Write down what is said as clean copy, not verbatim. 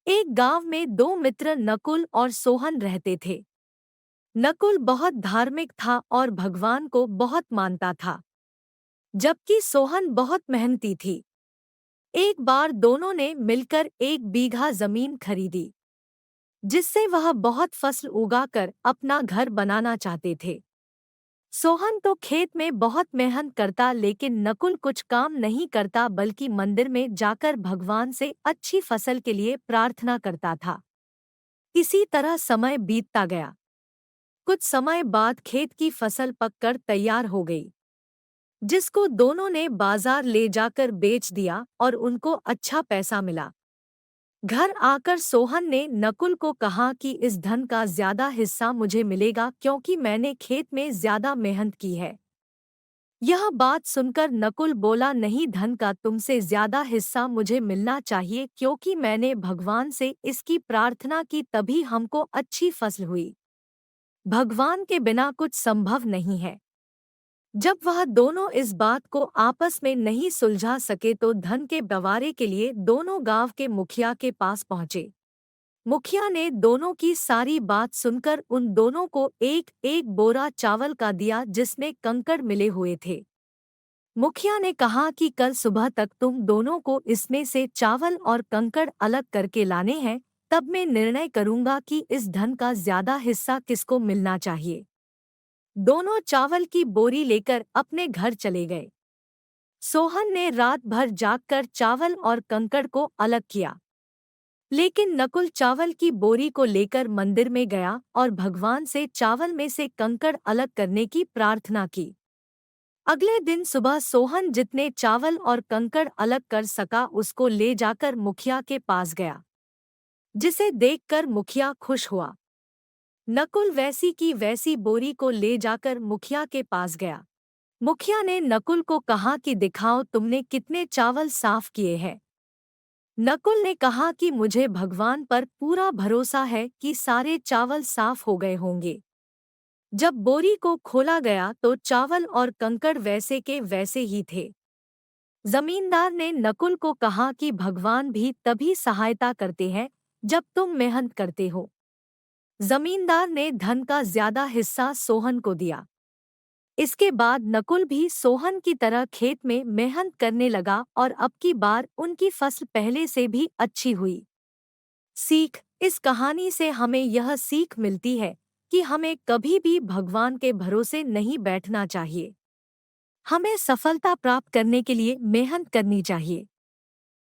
एक गांव में दो मित्र नकुल और सोहन रहते थे। नकुल बहुत धार्मिक था और भगवान को बहुत मानता था, जबकि सोहन बहुत मेहनती थी। एक बार दोनों ने मिलकर 1 बीघा जमीन खरीदी, जिससे वह बहुत फसल उगाकर अपना घर बनाना चाहते थे। सोहन तो खेत में बहुत मेहनत करता, लेकिन नकुल कुछ काम नहीं करता बल्कि मंदिर में जाकर भगवान से अच्छी फसल के लिए प्रार्थना करता था। इसी तरह समय बीतता गया। कुछ समय बाद खेत की फसल पककर तैयार हो गई, जिसको दोनों ने बाजार ले जाकर बेच दिया और उनको अच्छा पैसा मिला। घर आकर सोहन ने नकुल को कहा कि इस धन का ज्यादा हिस्सा मुझे मिलेगा, क्योंकि मैंने खेत में ज्यादा मेहनत की है। यह बात सुनकर नकुल बोला, नहीं, धन का तुमसे ज्यादा हिस्सा मुझे मिलना चाहिए, क्योंकि मैंने भगवान से इसकी प्रार्थना की, तभी हमको अच्छी फसल हुई। भगवान के बिना कुछ संभव नहीं है। जब वह दोनों इस बात को आपस में नहीं सुलझा सके तो धन के बंटवारे के लिए दोनों गांव के मुखिया के पास पहुंचे। मुखिया ने दोनों की सारी बात सुनकर उन दोनों को एक एक बोरा चावल का दिया, जिसमें कंकड़ मिले हुए थे। मुखिया ने कहा कि कल सुबह तक तुम दोनों को इसमें से चावल और कंकड़ अलग करके लाने हैं, तब मैं निर्णय करूंगा कि इस धन का ज्यादा हिस्सा किसको मिलना चाहिए। दोनों चावल की बोरी लेकर अपने घर चले गए। सोहन ने रात भर जागकर चावल और कंकड़ को अलग किया, लेकिन नकुल चावल की बोरी को लेकर मंदिर में गया और भगवान से चावल में से कंकड़ अलग करने की प्रार्थना की। अगले दिन सुबह सोहन जितने चावल और कंकड़ अलग कर सका उसको ले जाकर मुखिया के पास गया, जिसे देखकर मुखिया खुश हुआ। नकुल वैसी की वैसी बोरी को ले जाकर मुखिया के पास गया। मुखिया ने नकुल को कहा कि दिखाओ तुमने कितने चावल साफ किए हैं। नकुल ने कहा कि मुझे भगवान पर पूरा भरोसा है कि सारे चावल साफ हो गए होंगे। जब बोरी को खोला गया तो चावल और कंकड़ वैसे के वैसे ही थे। जमींदार ने नकुल को कहा कि भगवान भी तभी सहायता करते हैं जब तुम मेहनत करते हो। जमींदार ने धन का ज्यादा हिस्सा सोहन को दिया। इसके बाद नकुल भी सोहन की तरह खेत में मेहनत करने लगा और अब की बार उनकी फसल पहले से भी अच्छी हुई। सीख: इस कहानी से हमें यह सीख मिलती है कि हमें कभी भी भगवान के भरोसे नहीं बैठना चाहिए। हमें सफलता प्राप्त करने के लिए मेहनत करनी चाहिए।